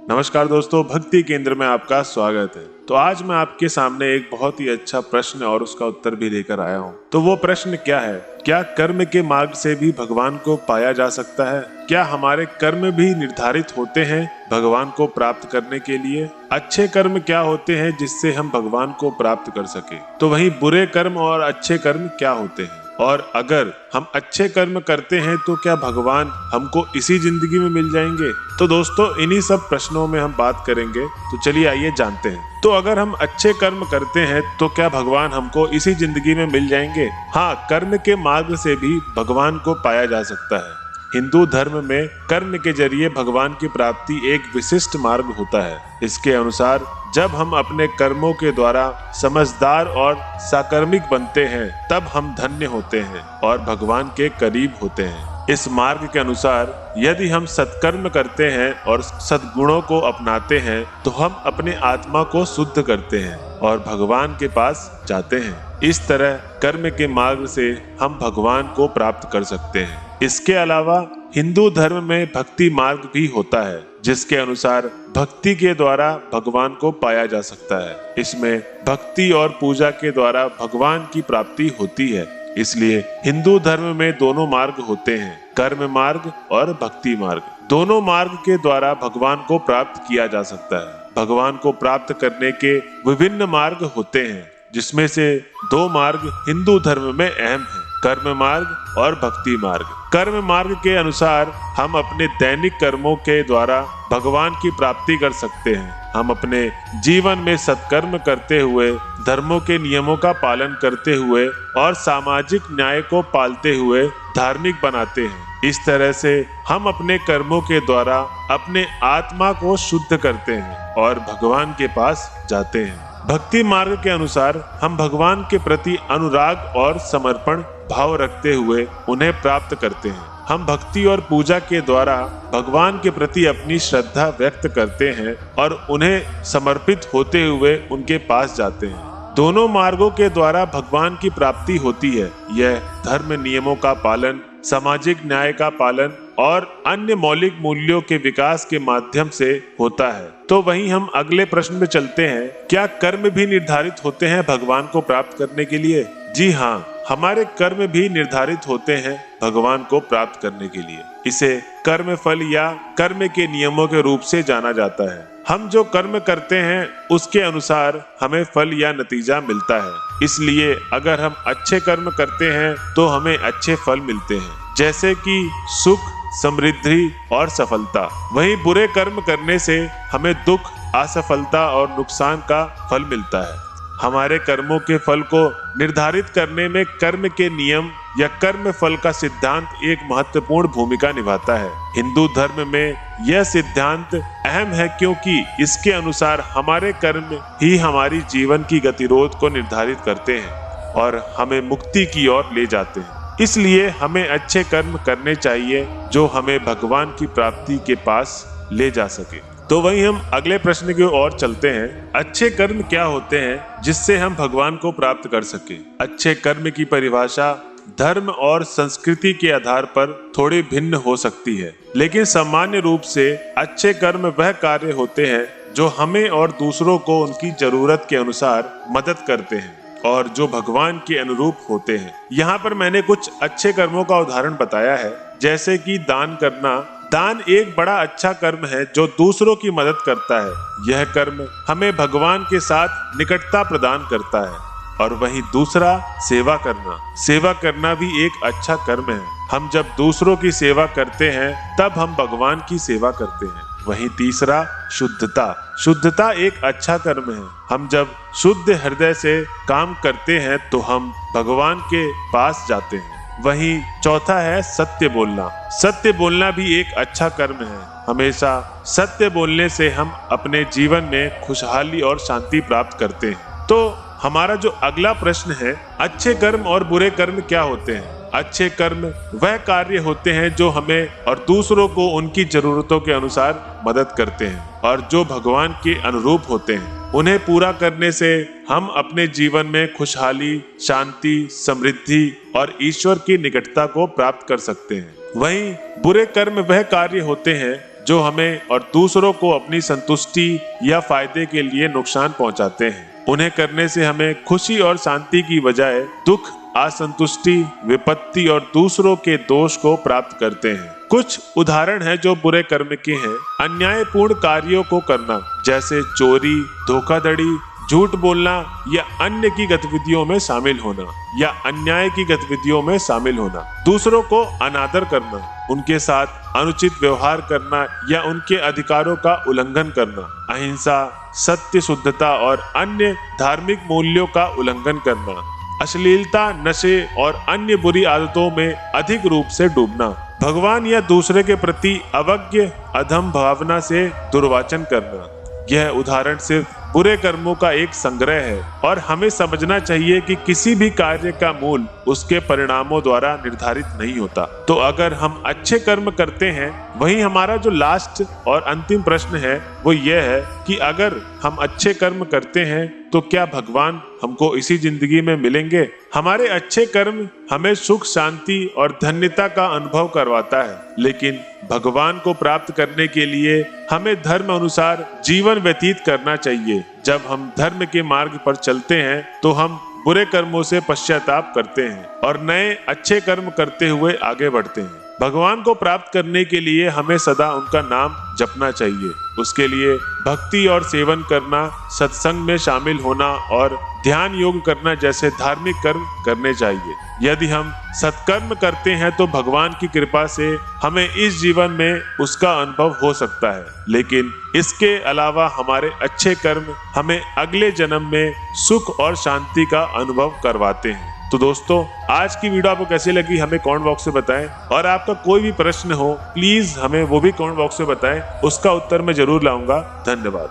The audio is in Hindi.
नमस्कार दोस्तों, भक्ति केंद्र में आपका स्वागत है। तो आज मैं आपके सामने एक बहुत ही अच्छा प्रश्न और उसका उत्तर भी लेकर आया हूँ। तो वो प्रश्न क्या है? क्या कर्म के मार्ग से भी भगवान को पाया जा सकता है? क्या हमारे कर्म भी निर्धारित होते हैं भगवान को प्राप्त करने के लिए? अच्छे कर्म क्या होते हैं जिससे हम भगवान को प्राप्त कर सके? तो वहीं बुरे कर्म और अच्छे कर्म क्या होते हैं? और अगर हम अच्छे कर्म करते हैं तो क्या भगवान हमको इसी जिंदगी में मिल जाएंगे? तो दोस्तों, इन्हीं सब प्रश्नों में हम बात करेंगे। तो चलिए आइए जानते हैं। तो अगर हम अच्छे कर्म करते हैं तो क्या भगवान हमको इसी जिंदगी में मिल जाएंगे? हाँ, कर्म के मार्ग से भी भगवान को पाया जा सकता है। हिंदू धर्म में कर्म के जरिए भगवान की प्राप्ति एक विशिष्ट मार्ग होता है। इसके अनुसार जब हम अपने कर्मों के द्वारा समझदार और साकर्मिक बनते हैं तब हम धन्य होते हैं और भगवान के करीब होते हैं। इस मार्ग के अनुसार यदि हम सत्कर्म करते हैं और सद्गुणों को अपनाते हैं तो हम अपने आत्मा को शुद्ध करते हैं और भगवान के पास जाते हैं। इस तरह कर्म के मार्ग से हम भगवान को प्राप्त कर सकते हैं। इसके अलावा हिंदू धर्म में भक्ति मार्ग भी होता है, जिसके अनुसार भक्ति के द्वारा भगवान को पाया जा सकता है। इसमें भक्ति और पूजा के द्वारा भगवान की प्राप्ति होती है। इसलिए हिंदू धर्म में दोनों मार्ग होते हैं, कर्म मार्ग और भक्ति मार्ग। दोनों मार्ग के द्वारा भगवान को प्राप्त किया जा सकता है। भगवान को प्राप्त करने के विभिन्न मार्ग होते हैं, जिसमें से दो मार्ग हिंदू धर्म में अहम हैं, कर्म मार्ग और भक्ति मार्ग। कर्म मार्ग के अनुसार हम अपने दैनिक कर्मों के द्वारा भगवान की प्राप्ति कर सकते हैं। हम अपने जीवन में सत्कर्म करते हुए, धर्मों के नियमों का पालन करते हुए और सामाजिक न्याय को पालते हुए धार्मिक बनाते हैं। इस तरह से हम अपने कर्मों के द्वारा अपने आत्मा को शुद्ध करते हैं और भगवान के पास जाते हैं। भक्ति मार्ग के अनुसार हम भगवान के प्रति अनुराग और समर्पण भाव रखते हुए उन्हें प्राप्त करते हैं। हम भक्ति और पूजा के द्वारा भगवान के प्रति अपनी श्रद्धा व्यक्त करते हैं और उन्हें समर्पित होते हुए उनके पास जाते हैं। दोनों मार्गों के द्वारा भगवान की प्राप्ति होती है। यह धर्म नियमों का पालन, सामाजिक न्याय का पालन और अन्य मौलिक मूल्यों के विकास के माध्यम से होता है। तो वहीं हम अगले प्रश्न में चलते हैं। क्या कर्म भी निर्धारित होते हैं भगवान को प्राप्त करने के लिए? जी हाँ, हमारे कर्म भी निर्धारित होते हैं भगवान को प्राप्त करने के लिए। इसे कर्म फल या कर्म के नियमों के रूप से जाना जाता है। हम जो कर्म करते हैं उसके अनुसार हमें फल या नतीजा मिलता है। इसलिए अगर हम अच्छे कर्म करते हैं तो हमें अच्छे फल मिलते हैं, जैसे कि सुख, समृद्धि और सफलता। वहीं बुरे कर्म करने से हमें दुख, असफलता और नुकसान का फल मिलता है। हमारे कर्मों के फल को निर्धारित करने में कर्म के नियम या कर्म फल का सिद्धांत एक महत्वपूर्ण भूमिका निभाता है। हिंदू धर्म में यह सिद्धांत अहम है क्योंकि इसके अनुसार हमारे कर्म ही हमारी जीवन की गतिरोध को निर्धारित करते हैं और हमें मुक्ति की ओर ले जाते हैं। इसलिए हमें अच्छे कर्म करने चाहिए जो हमें भगवान की प्राप्ति के पास ले जा सके। तो वहीं हम अगले प्रश्न की ओर चलते हैं। अच्छे कर्म क्या होते हैं जिससे हम भगवान को प्राप्त कर सके? अच्छे कर्म की परिभाषा धर्म और संस्कृति के आधार पर थोड़ी भिन्न हो सकती है, लेकिन सामान्य रूप से अच्छे कर्म वह कार्य होते हैं जो हमें और दूसरों को उनकी जरूरत के अनुसार मदद करते हैं और जो भगवान के अनुरूप होते हैं। यहाँ पर मैंने कुछ अच्छे कर्मों का उदाहरण बताया है, जैसे कि दान करना। दान एक बड़ा अच्छा कर्म है जो दूसरों की मदद करता है। यह कर्म हमें भगवान के साथ निकटता प्रदान करता है। और वहीं दूसरा, सेवा करना। सेवा करना भी एक अच्छा कर्म है। हम जब दूसरों की सेवा करते हैं तब हम भगवान की सेवा करते हैं। वहीं तीसरा, शुद्धता। शुद्धता एक अच्छा कर्म है। हम जब शुद्ध हृदय से काम करते हैं तो हम भगवान के पास जाते हैं। वहीं चौथा है सत्य बोलना। सत्य बोलना भी एक अच्छा कर्म है। हमेशा सत्य बोलने से हम अपने जीवन में खुशहाली और शांति प्राप्त करते हैं। तो हमारा जो अगला प्रश्न है, अच्छे कर्म और बुरे कर्म क्या होते हैं? अच्छे कर्म वह कार्य होते हैं जो हमें और दूसरों को उनकी जरूरतों के अनुसार मदद करते हैं और जो भगवान के अनुरूप होते हैं। उन्हें पूरा करने से हम अपने जीवन में खुशहाली, शांति, समृद्धि और ईश्वर की निकटता को प्राप्त कर सकते हैं। वहीं बुरे कर्म वह कार्य होते हैं जो हमें और दूसरों को अपनी संतुष्टि या फायदे के लिए नुकसान पहुंचाते हैं। उन्हें करने से हमें खुशी और शांति की बजाय दुख, असंतुष्टि, विपत्ति और दूसरों के दोष को प्राप्त करते हैं। कुछ उदाहरण हैं जो बुरे कर्म के हैं। अन्यायपूर्ण कार्यों को करना, जैसे चोरी, धोखाधड़ी, झूठ बोलना या अन्य की गतिविधियों में शामिल होना या अन्याय की गतिविधियों में शामिल होना। दूसरों को अनादर करना, उनके साथ अनुचित व्यवहार करना या उनके अधिकारों का उल्लंघन करना। अहिंसा, सत्य, शुद्धता और अन्य धार्मिक मूल्यों का उल्लंघन करना। अश्लीलता, नशे और अन्य बुरी आदतों में अधिक रूप से डूबना। भगवान या दूसरे के प्रति अवज्ञा, अधम भावना से दुर्वाचन करना। यह उदाहरण सिर्फ बुरे कर्मों का एक संग्रह है और हमें समझना चाहिए कि किसी भी कार्य का मूल उसके परिणामों द्वारा निर्धारित नहीं होता। तो अगर हम अच्छे कर्म करते हैं, वही हमारा जो लास्ट और अंतिम प्रश्न है वो यह है कि अगर हम अच्छे कर्म करते हैं तो क्या भगवान हमको इसी जिंदगी में मिलेंगे? हमारे अच्छे कर्म हमें सुख, शांति और धन्यता का अनुभव करवाता है, लेकिन भगवान को प्राप्त करने के लिए हमें धर्म अनुसार जीवन व्यतीत करना चाहिए। जब हम धर्म के मार्ग पर चलते हैं तो हम बुरे कर्मों से पश्चाताप करते हैं और नए अच्छे कर्म करते हुए आगे बढ़ते हैं। भगवान को प्राप्त करने के लिए हमें सदा उनका नाम जपना चाहिए। उसके लिए भक्ति और सेवन करना, सत्संग में शामिल होना और ध्यान योग करना जैसे धार्मिक कर्म करने चाहिए। यदि हम सत्कर्म करते हैं तो भगवान की कृपा से हमें इस जीवन में उसका अनुभव हो सकता है, लेकिन इसके अलावा हमारे अच्छे कर्म हमें अगले जन्म में सुख और शांति का अनुभव करवाते हैं। तो दोस्तों, आज की वीडियो आपको कैसी लगी हमें कमेंट बॉक्स में बताएं, और आपका कोई भी प्रश्न हो प्लीज हमें वो भी कमेंट बॉक्स में बताएं, उसका उत्तर मैं जरूर लाऊंगा। धन्यवाद।